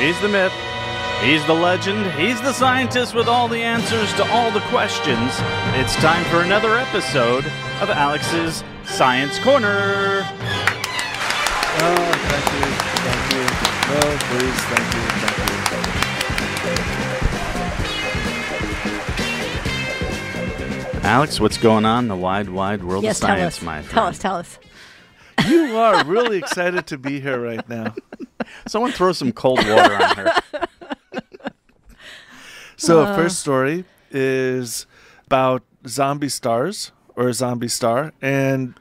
He's the myth. He's the legend. He's the scientist with all the answers to all the questions. It's time for another episode of Alex's Science Corner. Oh, thank you. Thank you. Oh, please, thank you. Alex, what's going on in the wide, wide world of science, my friend? Tell us. You are really excited to be here right now. Someone throw some cold water on her. So, first story is about zombie stars, or a zombie star. And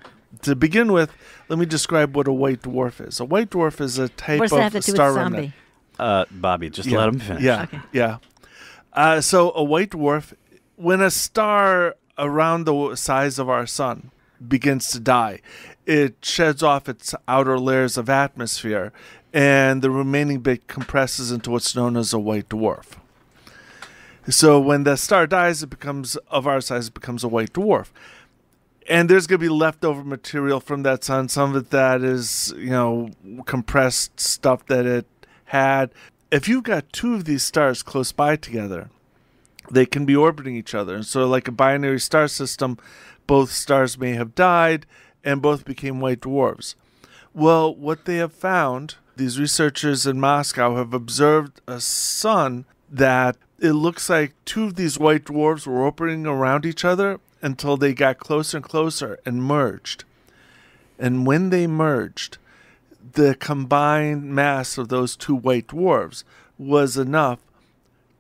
to begin with, let me describe what a white dwarf is. A white dwarf is a type What does that of have to do star with remnant. zombie? Bobby, just let him finish. Yeah, Okay. yeah. So a white dwarf, when a star around the size of our sun begins to die, it sheds off its outer layers of atmosphere, and the remaining bit compresses into what's known as a white dwarf. So when the star dies, it becomes, of our size, it becomes a white dwarf. And there's going to be leftover material from that sun. Some of it that is, compressed stuff that it had. If you've got two of these stars close by together, they can be orbiting each other. And so like a binary star system, both stars may have died and both became white dwarfs. Well, what they have found, these researchers in Moscow have observed a sun that it looks like two of these white dwarfs were orbiting around each other until they got closer and closer and merged. And when they merged, the combined mass of those two white dwarfs was enough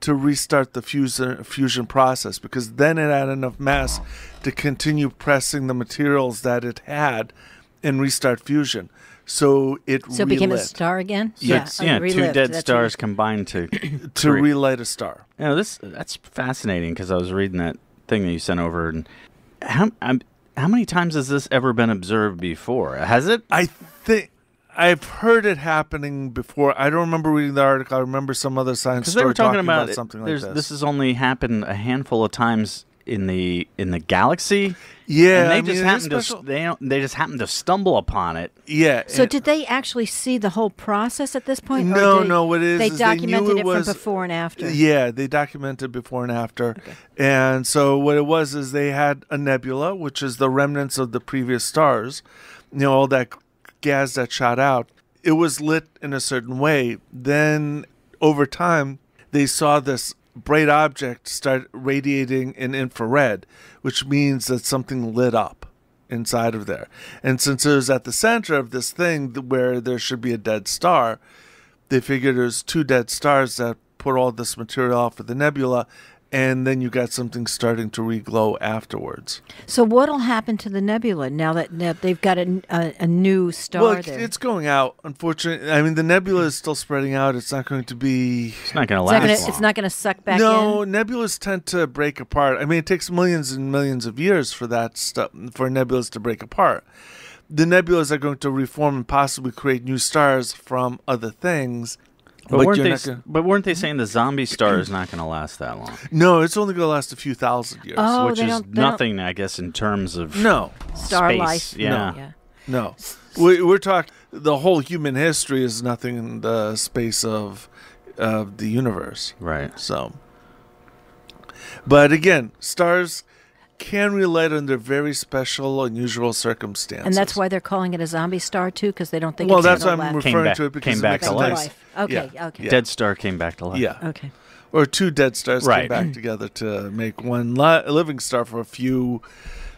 to restart the fusion process, because then it had enough mass to continue pressing the materials that it had and restart fusion. So it became a star again? Two dead stars combined to relight a star. That's fascinating, because I was reading that thing that you sent over, and how many times has this ever been observed before? Has it? I think I've heard it happening before. I don't remember reading the article. I remember some other science story talking about something like this. This has only happened a handful of times in the galaxy. Yeah, and they just happened to stumble upon it. Yeah. So did they actually see the whole process at this point? No. What it is they documented it from before and after. Yeah, they documented before and after. Okay. And so what it was is they had a nebula, which is the remnants of the previous stars. All that gas that shot out. It was lit in a certain way. Then over time, they saw this bright object start radiating in infrared, which means that something lit up inside of there. And since it was at the center of this thing where there should be a dead star, they figured there's two dead stars that put all this material off of the nebula, and then you got something starting to reglow afterwards. So what'll happen to the nebula now that they've got a new star there? Well, it's going out, unfortunately. I mean, the nebula is still spreading out. It's not going to be... It's not going to last long. It's not going to suck back in? No, nebulas tend to break apart. I mean, it takes millions and millions of years for that stuff, for nebulas to break apart. The nebulas are going to reform and possibly create new stars from other things. But weren't they saying the zombie star is not going to last that long? No, it's only going to last a few thousand years. Which is nothing, I guess, in terms of star space. life. Yeah. No. We're talking, the whole human history is nothing in the space of the universe. Right. So, but again, stars can relight under very special, unusual circumstances. And that's why they're calling it a zombie star, too, because they don't think well, it's that's why I'm last. referring to it, because came back it to life. Okay, yeah. okay. Yeah. Dead star came back to life. Yeah. Okay. Or two dead stars came Right. back together to make one living star for a few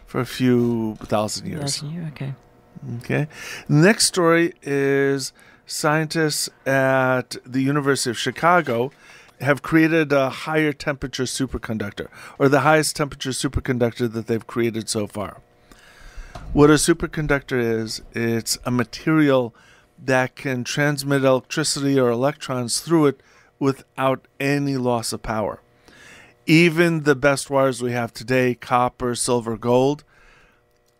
thousand years. Okay. Okay. The next story is scientists at the University of Chicago have created a higher temperature superconductor, or the highest temperature superconductor that they've created so far. What a superconductor is, it's a material that can transmit electricity or electrons through it without any loss of power. Even the best wires we have today, copper, silver, gold,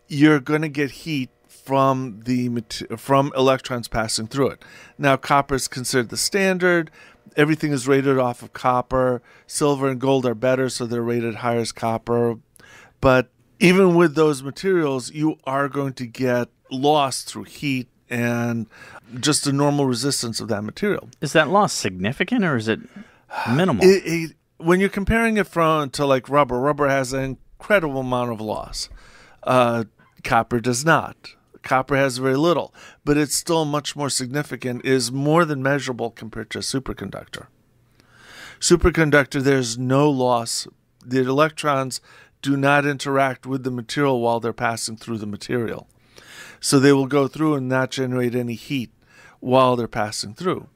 you're going to get heat from electrons passing through it. Now, copper is considered the standard. Everything is rated off of copper. Silver and gold are better, so they're rated higher as copper. But even with those materials, you are going to get loss through heat and just the normal resistance of that material. Is that loss significant or is it minimal? When you're comparing it to like rubber has an incredible amount of loss. Copper does not. Copper has very little, but it's still much more significant, is more than measurable compared to a superconductor. Superconductor, there's no loss. The electrons do not interact with the material while they're passing through the material. So they will go through and not generate any heat while they're passing through.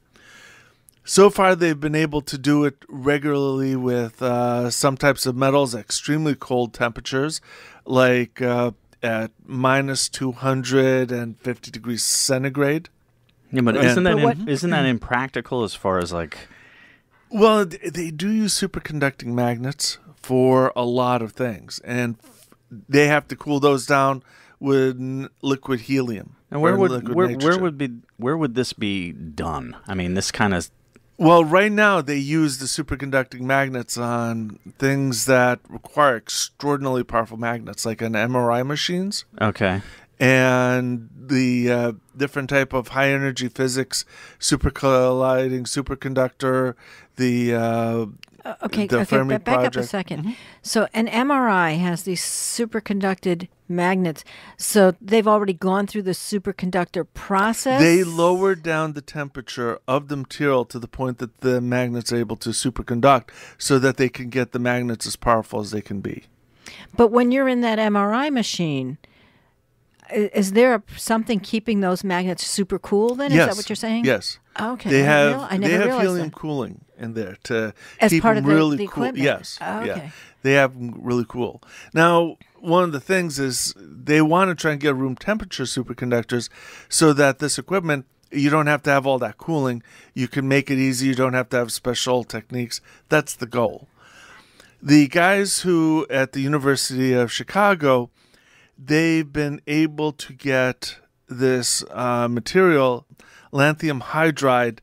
So far, they've been able to do it regularly with some types of metals at extremely cold temperatures, like at minus 250 degrees centigrade. Yeah, but isn't that impractical as far as like... Well, they do use superconducting magnets for a lot of things, and they have to cool those down with liquid helium. And where would this be done? I mean, this kind of... Well, right now they use the superconducting magnets on things that require extraordinarily powerful magnets, like on MRI machines. Okay. And the different type of high energy physics, supercolliding superconductor, the Fermi back project. up a second. Mm-hmm. So an MRI has these superconducted magnets. So they've already gone through the superconductor process? They lowered down the temperature of the material to the point that the magnets are able to superconduct so that they can get the magnets as powerful as they can be. But when you're in that MRI machine, is there something keeping those magnets super cool then? Yes. Is that what you're saying? Yes. Okay. They have that. helium cooling in there to as keep part them of really the cool. equipment? Yes. Oh, okay. Yeah. They have them really cool. Now, one of the things is they want to try and get room temperature superconductors so that this equipment, you don't have to have all that cooling. You can make it easy. You don't have to have special techniques. That's the goal. The guys who at the University of Chicago, they've been able to get this material, lanthanum hydride,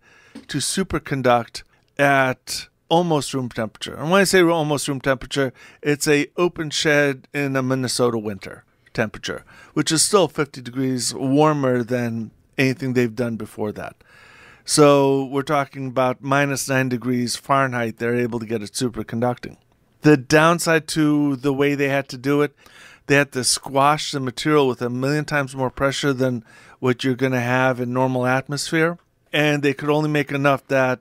to superconduct at almost room temperature. And when I say almost room temperature, it's a open shed in a Minnesota winter temperature, which is still 50 degrees warmer than anything they've done before that. So we're talking about minus 9 degrees Fahrenheit. They're able to get it superconducting. The downside to the way they had to do it, they had to squash the material with 1,000,000 times more pressure than what you're going to have in normal atmosphere. And they could only make enough that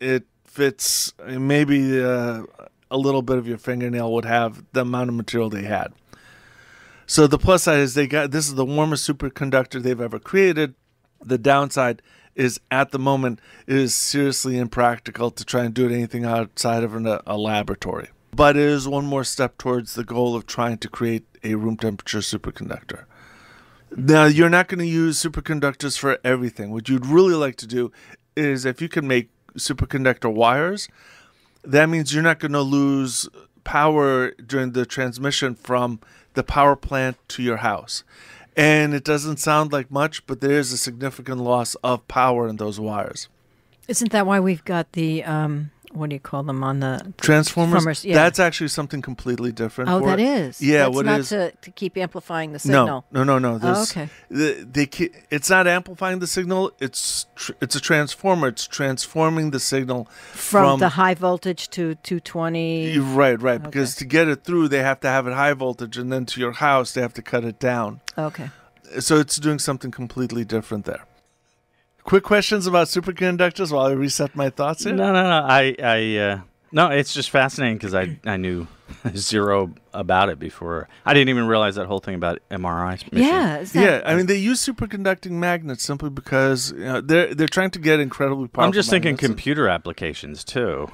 it fits, maybe a little bit of your fingernail would have the amount of material they had. So the plus side is this is the warmest superconductor they've ever created. The downside is at the moment it is seriously impractical to try and do anything outside of a laboratory. But it is one more step towards the goal of trying to create a room temperature superconductor. Now, you're not going to use superconductors for everything. What you'd really like to do is if you can make superconductor wires, that means you're not going to lose power during the transmission from the power plant to your house. And it doesn't sound like much, but there is a significant loss of power in those wires. Isn't that why we've got the... what do you call them on the transformers? Yeah. That's actually something completely different. Oh, that is. Yeah, that's what not is to keep amplifying the signal. No. Oh, okay. It's not amplifying the signal. It's a transformer. It's transforming the signal from the high voltage to 220. Right. Okay. Because to get it through, they have to have it high voltage, and then to your house, they have to cut it down. Okay. So it's doing something completely different there. Quick questions about superconductors while I reset my thoughts here? No. No, it's just fascinating because I knew zero about it before. I didn't even realize that whole thing about MRI machines. Yeah. I mean, they use superconducting magnets simply because they're trying to get incredibly powerful. I'm just thinking computer applications too.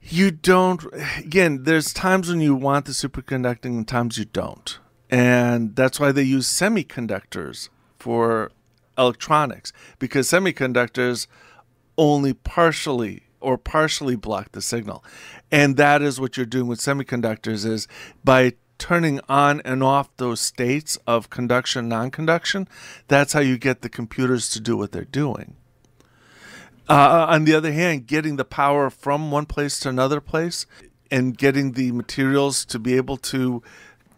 You don't. Again, there's times when you want the superconducting and times you don't, and that's why they use semiconductors for electronics, because semiconductors only partially block the signal. And that is what you're doing with semiconductors, is by turning on and off those states of conduction, non-conduction, that's how you get the computers to do what they're doing. On the other hand, getting the power from one place to another place and getting the materials to be able to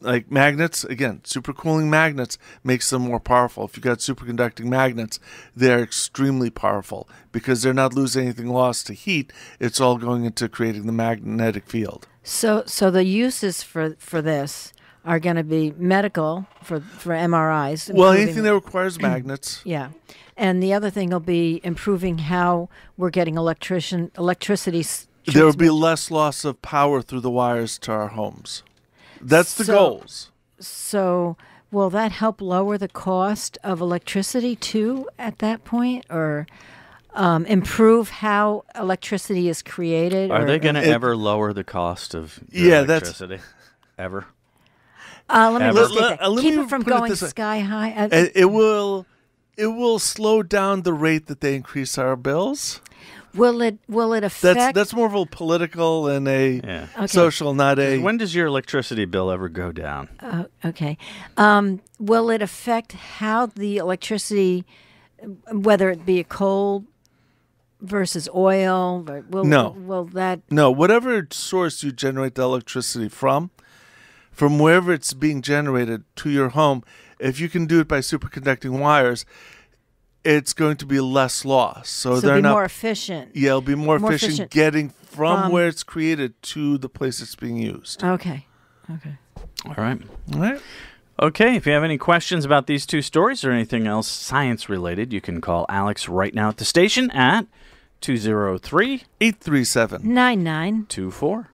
like magnets, again, supercooling magnets makes them more powerful. If you've got superconducting magnets, they're extremely powerful because they're not losing anything lost to heat. It's all going into creating the magnetic field. So the uses for this are going to be medical for MRIs. Well, anything that requires magnets. Yeah. And the other thing will be improving how we're getting electricity. There will be less loss of power through the wires to our homes. That's the goals. So will that help lower the cost of electricity too at that point, or improve how electricity is created? Are they going to ever lower the cost of your electricity? Ever? Let me just get that. Let Keep me it from put it going this way. sky high. It will slow down the rate that they increase our bills. Will it affect? That's more of a political and a social, not a. When does your electricity bill ever go down? Okay. Will it affect how the electricity, whether it be a coal versus oil? No. Will that? No. Whatever source you generate the electricity from wherever it's being generated to your home, if you can do it by superconducting wires, it's going to be less loss. So they're it'll be not more efficient. Yeah, it'll be more efficient getting from where it's created to the place it's being used. Okay. All right. All right. Okay, if you have any questions about these two stories or anything else science-related, you can call Alex right now at the station at 203-837-9924.